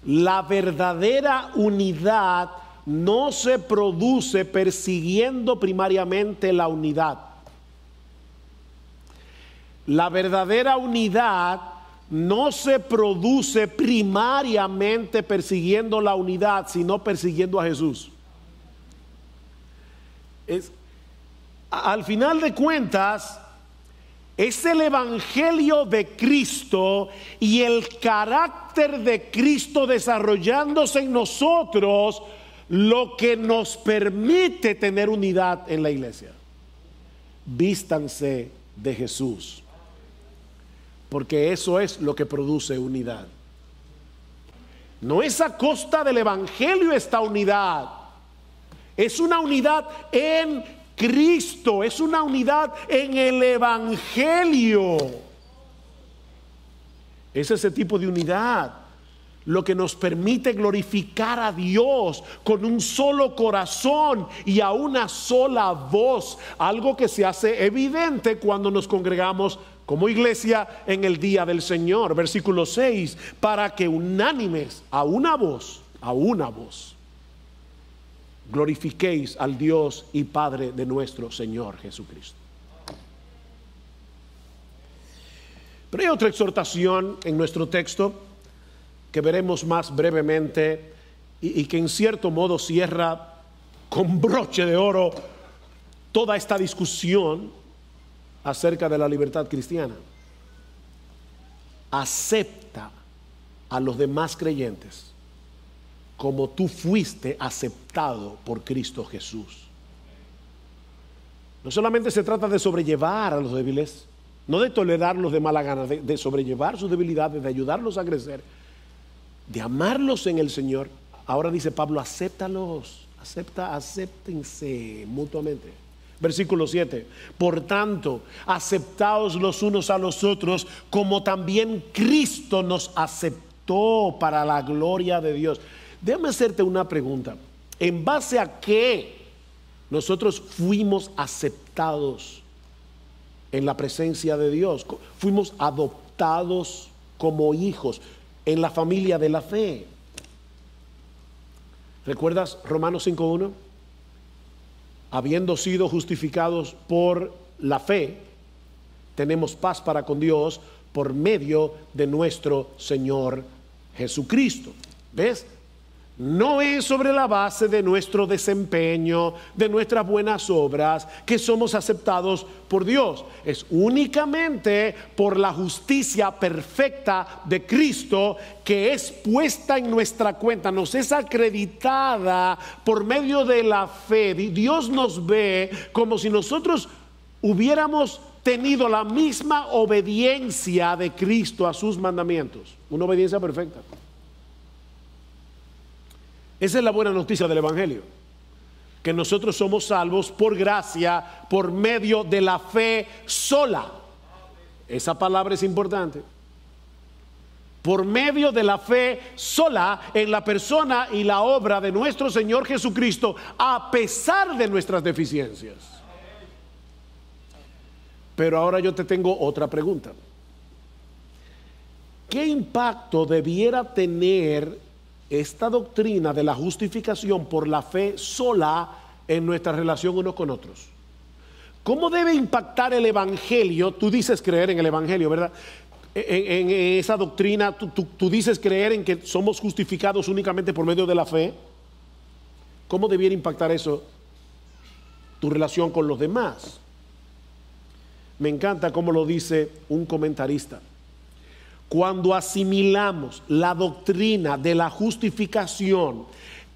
La verdadera unidad no se produce persiguiendo primariamente la unidad. La verdadera unidad no se produce primariamente persiguiendo la unidad, sino persiguiendo a Jesús. Al final de cuentas, es el evangelio de Cristo y el carácter de Cristo desarrollándose en nosotros lo que nos permite tener unidad en la iglesia. Vístanse de Jesús, porque eso es lo que produce unidad. No es a costa del evangelio esta unidad. Es una unidad en Cristo, es una unidad en el evangelio. Es ese tipo de unidad lo que nos permite glorificar a Dios con un solo corazón y a una sola voz, algo que se hace evidente cuando nos congregamos como iglesia en el día del Señor. Versículo 6, para que unánimes a una voz, glorifiquéis al Dios y Padre de nuestro Señor Jesucristo. Pero hay otra exhortación en nuestro texto que veremos más brevemente y que en cierto modo cierra con broche de oro toda esta discusión acerca de la libertad cristiana. Acepta a los demás creyentes como tú fuiste aceptado por Cristo Jesús. No solamente se trata de sobrellevar a los débiles, no de tolerarlos de mala gana, de sobrellevar sus debilidades, de ayudarlos a crecer, de amarlos en el Señor. Ahora dice Pablo, acéptalos, acéptense mutuamente. Versículo 7, por tanto, aceptaos los unos a los otros, como también Cristo nos aceptó para la gloria de Dios. Déjame hacerte una pregunta. ¿En base a qué nosotros fuimos aceptados en la presencia de Dios? Fuimos adoptados como hijos en la familia de la fe. ¿Recuerdas Romanos 5:1? Habiendo sido justificados por la fe, tenemos paz para con Dios por medio de nuestro Señor Jesucristo. ¿Ves? No es sobre la base de nuestro desempeño, de nuestras buenas obras, que somos aceptados por Dios. Es únicamente por la justicia perfecta de Cristo que es puesta en nuestra cuenta, nos es acreditada por medio de la fe. Dios nos ve como si nosotros hubiéramos tenido la misma obediencia de Cristo a sus mandamientos. Una obediencia perfecta. Esa es la buena noticia del evangelio, que nosotros somos salvos por gracia, por medio de la fe sola. Esa palabra es importante. Por medio de la fe sola en la persona y la obra de nuestro Señor Jesucristo, a pesar de nuestras deficiencias. Pero ahora yo te tengo otra pregunta. ¿Qué impacto debiera tener esta doctrina de la justificación por la fe sola en nuestra relación unos con otros? ¿Cómo debe impactar el evangelio? Tú dices creer en el evangelio, ¿verdad? En esa doctrina, tú dices creer en que somos justificados únicamente por medio de la fe. ¿Cómo debiera impactar eso tu relación con los demás? Me encanta cómo lo dice un comentarista. Cuando asimilamos la doctrina de la justificación,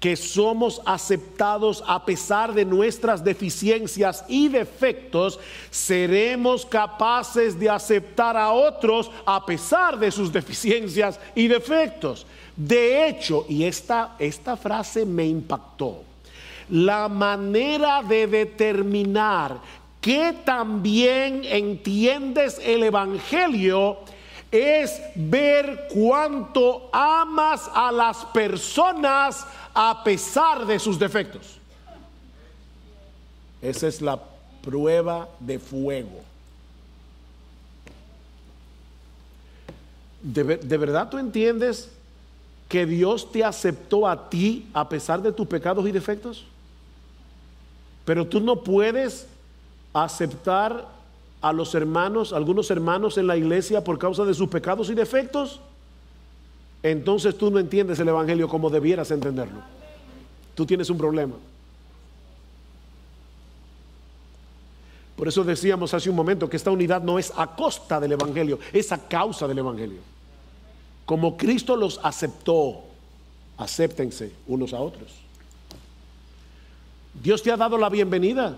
que somos aceptados a pesar de nuestras deficiencias y defectos, seremos capaces de aceptar a otros a pesar de sus deficiencias y defectos. De hecho, y esta frase me impactó, la manera de determinar que también entiendes el evangelio es ver cuánto amas a las personas a pesar de sus defectos. Esa es la prueba de fuego. ¿De verdad tú entiendes que Dios te aceptó a ti a pesar de tus pecados y defectos? Pero tú no puedes aceptar a los hermanos, algunos hermanos en la iglesia por causa de sus pecados y defectos. Entonces tú no entiendes el evangelio como debieras entenderlo. Tú tienes un problema. Por eso decíamos hace un momento que esta unidad no es a costa del evangelio, es a causa del evangelio. Como Cristo los aceptó, acéptense unos a otros. Dios te ha dado la bienvenida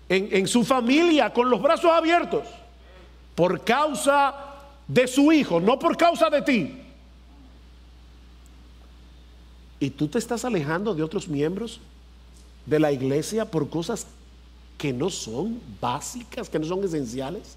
en su familia con los brazos abiertos por causa de su Hijo, no por causa de ti. Y tú te estás alejando de otros miembros de la iglesia por cosas que no son básicas, que no son esenciales.